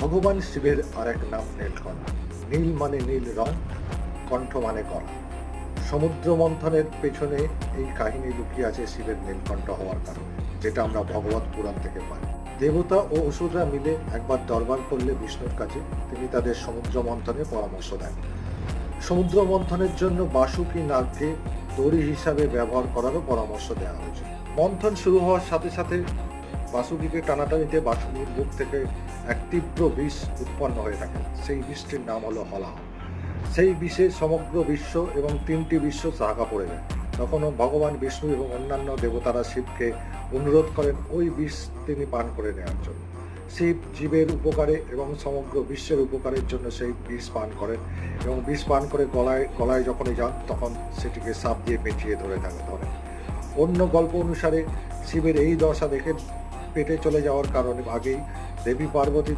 ভগবান শিবের আরেক নাম নীলকণ্ঠ। নীল মানে নীল রং, কণ্ঠ মানে গলা। সমুদ্র মন্থনের পেছনে এই কাহিনী লুকিয়ে আছে শিবের নীলকণ্ঠ হওয়ার কারণে, যেটা আমরা ভগবত পুরাণ থেকে পাই। দেবতা ও অসুররা মিলে একবার দরবার করলে বিষ্ণুর কাছে, তিনি তাদের সমুদ্র মন্থনের পরামর্শ দেন। সমুদ্র মন্থনের জন্য বাসুকী নাগকে দড়ি হিসাবে ব্যবহার করারও পরামর্শ দেওয়া হয়েছে। মন্থন শুরু হওয়ার সাথে সাথে বাসুকীকে টানাটানিতে বাসুকীর মুখ থেকে এক তীব্র বিষ উৎপন্ন হয়ে থাকে। সেই বিষটির নাম হলো হলাহ। সেই বিষে সমগ্র বিশ্ব এবং 3টি বিশ্ব চাকা পড়ে যায়। তখনও ভগবান বিষ্ণু এবং অন্যান্য দেবতারা শিবকে অনুরোধ করেন ওই বিষ তিনি পান করে নেওয়ার জন্য। শিব জীবের উপকারে এবং সমগ্র বিশ্বের উপকারের জন্য সেই বিষ পান করেন, এবং বিষ পান করে গলায় যখনই যান তখন সেটিকে সাপ দিয়ে পেঁচিয়ে ধরেন। অন্য গল্প অনুসারে শিবের এই দশা দেখে পেটে চলে যাওয়ার কারণে আগেই দেবী পার্বতী